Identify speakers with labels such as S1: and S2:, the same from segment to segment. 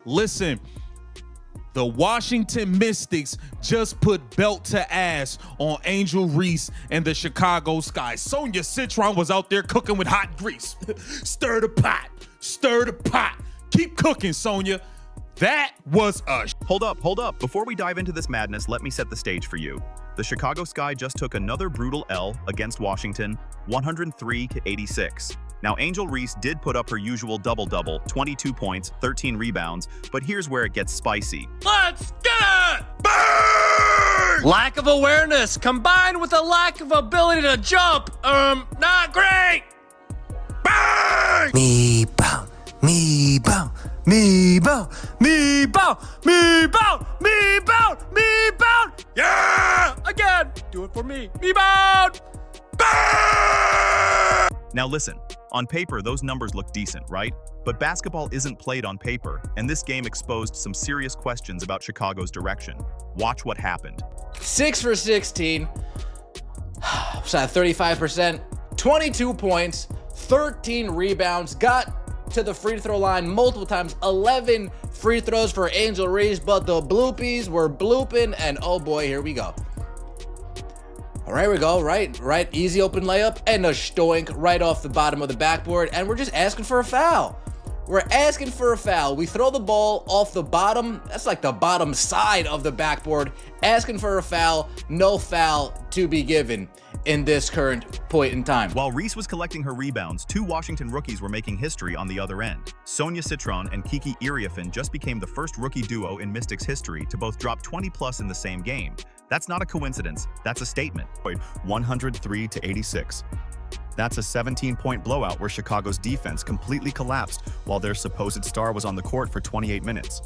S1: Listen, the Washington Mystics just put belt to ass on Angel Reese and the Chicago Sky. Sonia Citron was out there cooking with hot grease. Stir the pot, stir the pot. Keep cooking, Sonia. That was a
S2: Hold up. Before we dive into this madness, let me set the stage for you. The Chicago Sky just took another brutal L against Washington, 103-86. Now, Angel Reese did put up her usual double-double, 22 points, 13 rebounds, but here's where it gets spicy.
S3: Let's get it! Bang! Lack of awareness combined with a lack of ability to jump. Not great! Bang!
S4: Me bow, me bow, me bow, me bow, me bow, me bow, me bow.
S3: Yeah! Again, do it for me. Rebound! Bang!
S2: Now listen, on paper, those numbers look decent, right? But basketball isn't played on paper, and this game exposed some serious questions about Chicago's direction. Watch what happened.
S5: 6 for 16, shot 35%, 22 points, 13 rebounds, got to the free throw line multiple times, 11 free throws for Angel Reese, but the bloopies were blooping, and oh boy, here we go. All right, we go, right, easy open layup, and a stoink right off the bottom of the backboard, and we're just asking for a foul. We're asking for a foul. We throw the ball off the bottom, that's like the bottom side of the backboard, asking for a foul, no foul to be given in this current point in time.
S2: While Reese was collecting her rebounds, two Washington rookies were making history on the other end. Sonia Citron and Kiki Iriafen just became the first rookie duo in Mystics history to both drop 20+ in the same game. That's not a coincidence, that's a statement. 103-86. That's a 17-point blowout where Chicago's defense completely collapsed while their supposed star was on the court for 28 minutes.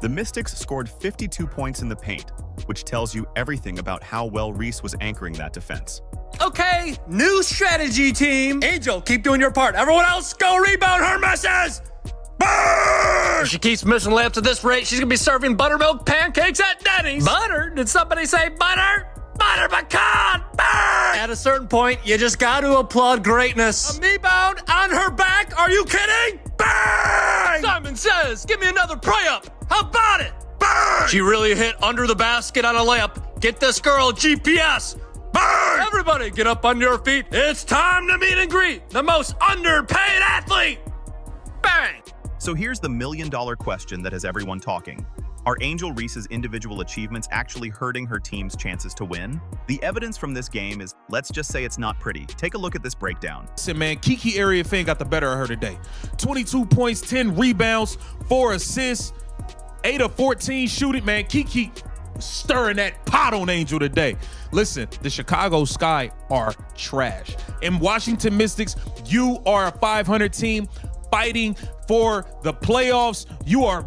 S2: The Mystics scored 52 points in the paint, which tells you everything about how well Reese was anchoring that defense.
S3: Okay, new strategy, team. Angel, keep doing your part. Everyone else, go rebound her misses. If she keeps missing layups at this rate, she's gonna be serving buttermilk pancakes at Denny's. Butter? Did somebody say butter? Butter pecan! Burn! At a certain point, you just gotta applaud greatness. A rebound on her back? Are you kidding? Bang! Simon says, give me another pray-up. How about it? Bang! She really hit under the basket on a layup. Get this girl GPS. Bang! Everybody get up on your feet. It's time to meet and greet the most underpaid athlete. Bang!
S2: So here's the million-dollar question that has everyone talking. Are Angel Reese's individual achievements actually hurting her team's chances to win? The evidence from this game is, let's just say it's not pretty. Take a look at this breakdown.
S1: Listen, man, Kiki Iriafen got the better of her today. 22 points, 10 rebounds, 4 assists, 8 of 14 shooting, man. Kiki stirring that pot on Angel today. Listen, the Chicago Sky are trash. In Washington Mystics, you are a 500 team fighting for the playoffs. You are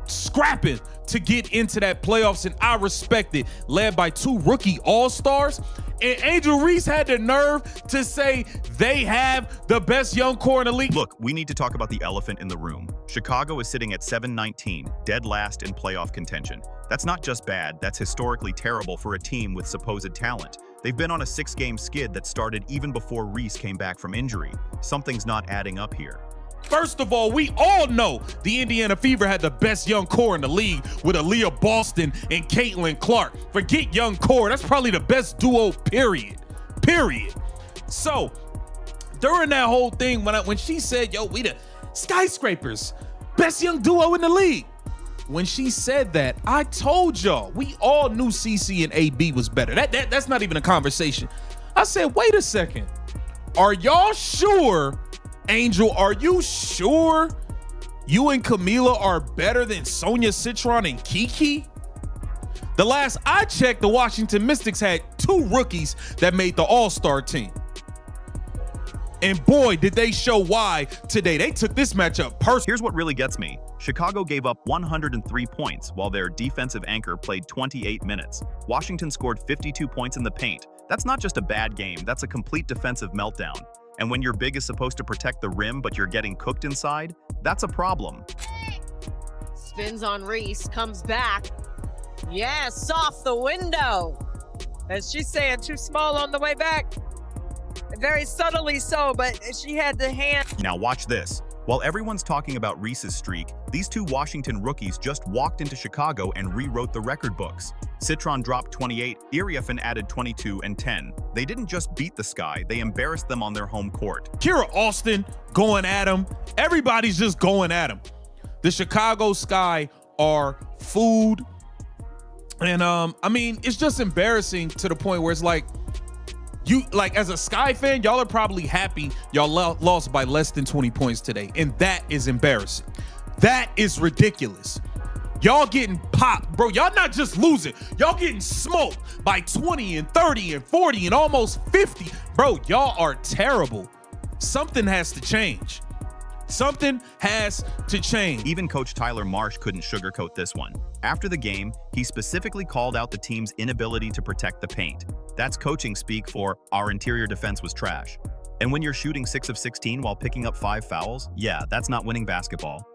S1: scrapping to get into that playoffs, and I respect it. Led by 2 rookie all-stars, and Angel Reese had the nerve to say they have the best young core in the league.
S2: Look, we need to talk about the elephant in the room. Chicago is sitting at 7-19, dead last in playoff contention. That's not just bad, that's historically terrible for a team with supposed talent. They've been on a 6-game skid that started even before Reese came back from injury. Something's not adding up here.
S1: First of all, we all know the Indiana Fever had the best young core in the league with Aaliyah Boston and Caitlin Clark. Forget young core, that's probably the best duo, period. So, during that whole thing, when she said, yo, we the skyscrapers, best young duo in the league. When she said that, I told y'all, we all knew CC and AB was better. That's not even a conversation. I said, wait a second. Are y'all sure, Angel, are you sure you and Camila are better than Sonia, Citron, and Kiki? The last I checked, the Washington Mystics had 2 rookies that made the All-Star team. And boy, did they show why today. They took this matchup personally.
S2: Here's what really gets me. Chicago gave up 103 points while their defensive anchor played 28 minutes. Washington scored 52 points in the paint. That's not just a bad game, that's a complete defensive meltdown. And when your big is supposed to protect the rim, but you're getting cooked inside, that's a problem.
S6: Spins on Reese, comes back. Yes, off the window. As she's saying, too small on the way back. Very subtly so, but she had the hand.
S2: Now watch this. While everyone's talking about Reese's streak, these two Washington rookies just walked into Chicago and rewrote the record books. Citron dropped 28, Iriafen added 22 and 10. They didn't just beat the Sky, they embarrassed them on their home court.
S1: Kira Austin going at him. Everybody's just going at him. The Chicago Sky are food. And I mean, it's just embarrassing to the point where it's like, you, like, as a Sky fan, y'all are probably happy y'all lost by less than 20 points today. And that is embarrassing. That is ridiculous. Y'all getting popped, bro. Y'all not just losing. Y'all getting smoked by 20 and 30 and 40 and almost 50. Bro, y'all are terrible. Something has to change. Something has to change.
S2: Even Coach Tyler Marsh couldn't sugarcoat this one. After the game, he specifically called out the team's inability to protect the paint. That's coaching speak for our interior defense was trash. And when you're shooting 6 of 16 while picking up 5 fouls, yeah, that's not winning basketball.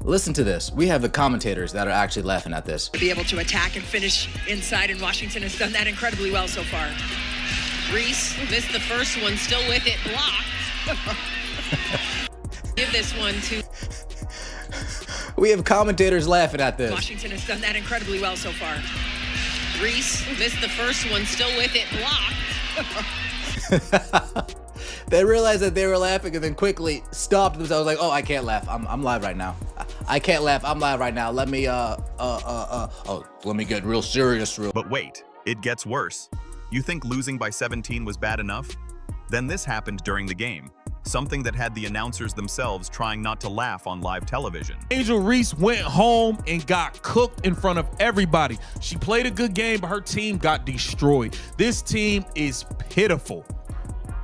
S5: Listen to this. We have the commentators that are actually laughing at this.
S7: Be able to attack and finish inside, and Washington has done that incredibly well so far. Reese missed the first one, still with it, blocked. Give this one to...
S5: We have commentators laughing at this.
S7: Washington has done that incredibly well so far. Reese missed the first one, still with it, blocked.
S5: They realized that they were laughing and then quickly stopped themselves like, oh, I can't laugh. I'm live right now. I can't laugh. I'm live right now. Let me let me get real serious.
S2: But wait, it gets worse. You think losing by 17 was bad enough? Then this happened during the game. Something that had the announcers themselves trying not to laugh on live television.
S1: Angel Reese went home and got cooked in front of everybody. She played a good game, but her team got destroyed. This team is pitiful.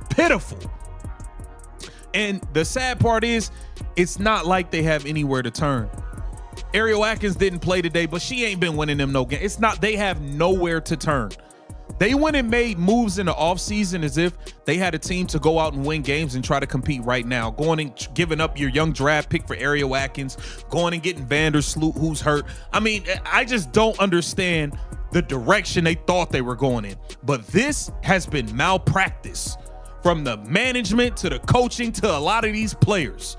S1: Pitiful. And the sad part is, it's not like they have anywhere to turn. Ariel Atkins didn't play today, but she ain't been winning them no game. It's not, they have nowhere to turn. They went and made moves in the offseason as if they had a team to go out and win games and try to compete right now. Going and giving up your young draft pick for Ariel Atkins, going and getting Vandersloot, who's hurt. I mean, I just don't understand the direction they thought they were going in. But this has been malpractice from the management to the coaching to a lot of these players.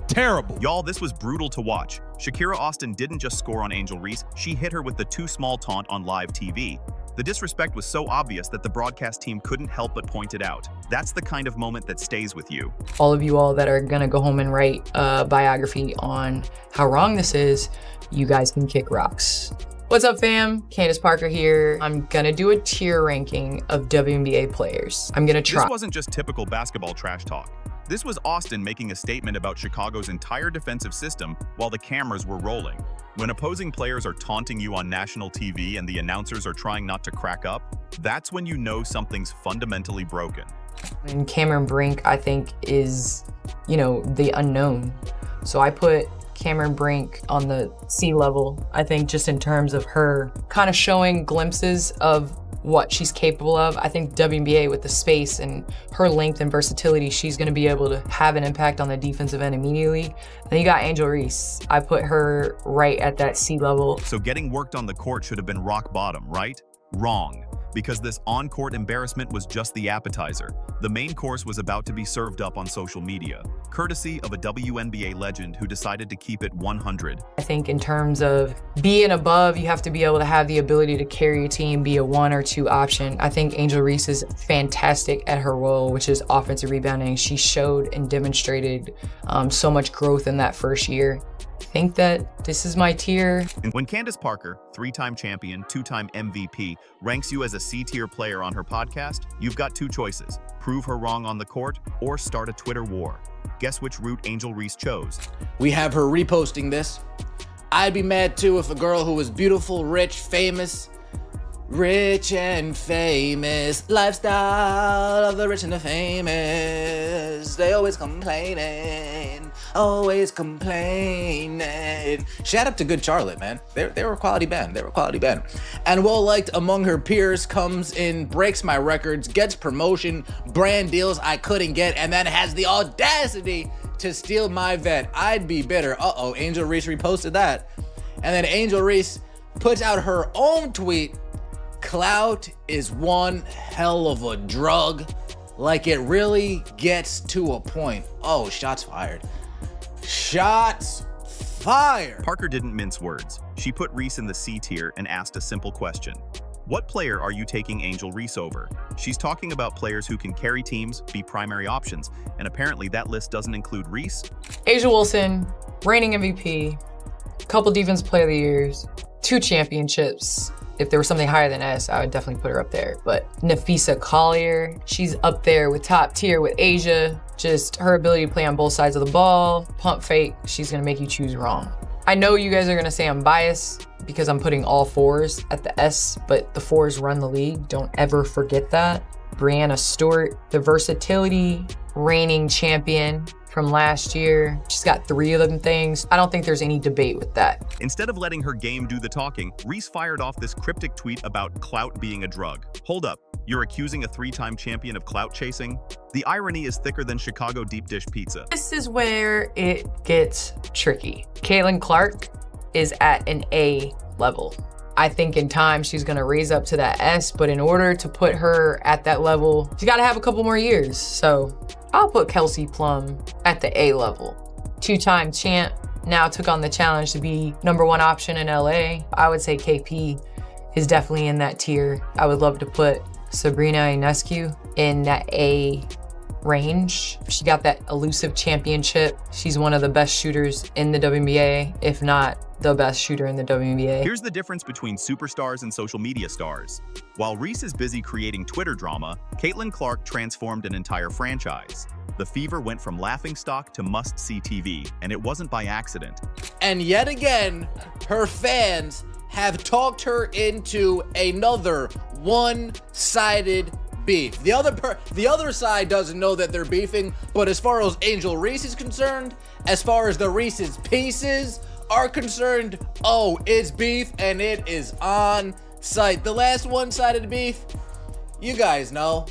S1: Terrible.
S2: Y'all, this was brutal to watch. Shakira Austin didn't just score on Angel Reese, she hit her with the too small taunt on live TV. The disrespect was so obvious that the broadcast team couldn't help but point it out. That's the kind of moment that stays with you.
S8: All of you all that are gonna go home and write a biography on how wrong this is, you guys can kick rocks. What's up, fam? Candace Parker here. I'm gonna do a tier ranking of WNBA players. I'm gonna try.
S2: This wasn't just typical basketball trash talk. This was Austin making a statement about Chicago's entire defensive system while the cameras were rolling. When opposing players are taunting you on national TV and the announcers are trying not to crack up, that's when you know something's fundamentally broken.
S8: And Cameron Brink, I think, is, the unknown. So I put Cameron Brink on the C level, I think, just in terms of her kind of showing glimpses of what she's capable of. I think WNBA, with the space and her length and versatility, she's going to be able to have an impact on the defensive end immediately. Then you got Angel Reese. I put her right at that C level.
S2: So getting worked on the court should have been rock bottom, right? Wrong. Because this on-court embarrassment was just the appetizer. The main course was about to be served up on social media, courtesy of a WNBA legend who decided to keep it 100.
S8: I think in terms of being above, you have to be able to have the ability to carry a team, be a 1 or 2 option. I think Angel Reese is fantastic at her role, which is offensive rebounding. She showed and demonstrated so much growth in that first year. I think that this is my tier.
S2: And when Candace Parker, 3-time champion, 2-time MVP, ranks you as a C-tier player on her podcast, you've got 2 choices: prove her wrong on the court or start a Twitter war. Guess which route Angel Reese chose?
S5: We have her reposting this. I'd be mad too if a girl who was beautiful, rich, famous, rich and famous, lifestyle of the rich and the famous. They always complaining, always complaining. Shout out to Good Charlotte, man. They were a quality band. They were a quality band. And well liked among her peers, comes in, breaks my records, gets promotion, brand deals I couldn't get, and then has the audacity to steal my vet. I'd be bitter. Angel Reese reposted that. And then Angel Reese puts out her own tweet. Clout is one hell of a drug. Like, it really gets to a point. Oh, shots fired. Shots fired.
S2: Parker didn't mince words. She put Reese in the C tier and asked a simple question. What player are you taking Angel Reese over? She's talking about players who can carry teams, be primary options, and apparently that list doesn't include Reese.
S8: Asia Wilson, reigning MVP, couple Defense Player of the Years, 2 championships. If there was something higher than S, I would definitely put her up there. But Nafisa Collier, she's up there with top tier with Asia. Just her ability to play on both sides of the ball, pump fake, she's gonna make you choose wrong. I know you guys are gonna say I'm biased because I'm putting all 4s at the S, but the 4s run the league. Don't ever forget that. Brianna Stewart, the versatility, reigning champion from last year. She's got 3 of them things. I don't think there's any debate with that.
S2: Instead of letting her game do the talking, Reese fired off this cryptic tweet about clout being a drug. Hold up, you're accusing a 3-time champion of clout chasing? The irony is thicker than Chicago deep dish pizza.
S8: This is where it gets tricky. Caitlin Clark is at an A level. I think in time she's gonna raise up to that S, but in order to put her at that level, she's gotta have a couple more years. So I'll put Kelsey Plum at the A level. 2-time champ, now took on the challenge to be #1 option in LA. I would say KP is definitely in that tier. I would love to put Sabrina Ionescu in that A range. She got that elusive championship. She's one of the best shooters in the WNBA, if not the best shooter in the WNBA.
S2: Here's the difference between superstars and social media stars. While Reese is busy creating Twitter drama, Caitlin Clark transformed an entire franchise. The Fever went from laughingstock to must-see TV, and it wasn't by accident.
S5: And yet again, her fans have talked her into another one-sided beef. The other side doesn't know that they're beefing, but as far as Angel Reese is concerned, as far as the Reese's Pieces are concerned, oh, it's beef and it is on site. The last one-sided beef, you guys know.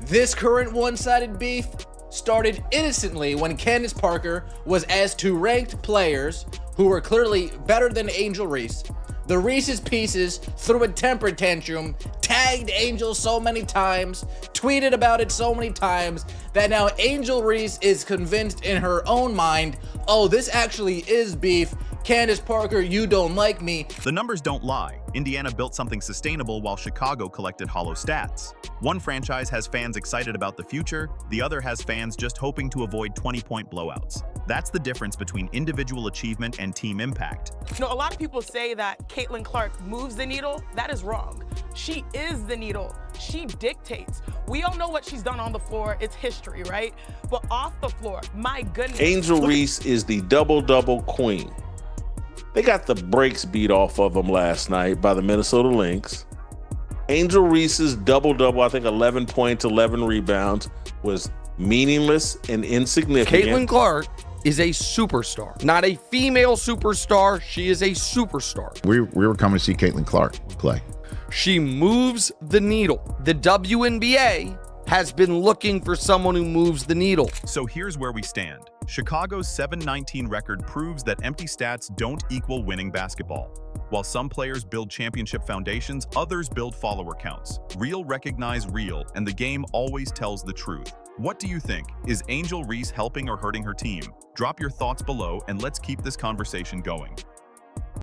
S5: This current one-sided beef started innocently when Candace Parker was asked to ranked players who were clearly better than Angel Reese. The Reese's Pieces threw a temper tantrum, tagged Angel so many times, tweeted about it so many times, that now Angel Reese is convinced in her own mind, oh, this actually is beef. Candace Parker, you don't like me.
S2: The numbers don't lie. Indiana built something sustainable while Chicago collected hollow stats. One franchise has fans excited about the future, the other has fans just hoping to avoid 20-point blowouts. That's the difference between individual achievement and team impact.
S9: You know, a lot of people say that Caitlin Clark moves the needle. That is wrong. She is the needle. She dictates. We all know what she's done on the floor. It's history, right? But off the floor, my goodness.
S10: Angel Reese is the double-double queen. They got the brakes beat off of them last night by the Minnesota Lynx. Angel Reese's double-double, I think 11 points, 11 rebounds, was meaningless and insignificant.
S11: Caitlin Clark is a superstar, not a female superstar. She is a superstar.
S12: We were coming to see Caitlin Clark play.
S11: She moves the needle. The WNBA has been looking for someone who moves the needle.
S2: So here's where we stand. Chicago's 7-19 record proves that empty stats don't equal winning basketball. While some players build championship foundations, others build follower counts. Real recognize real, and the game always tells the truth. What do you think? Is Angel Reese helping or hurting her team? Drop your thoughts below and let's keep this conversation going.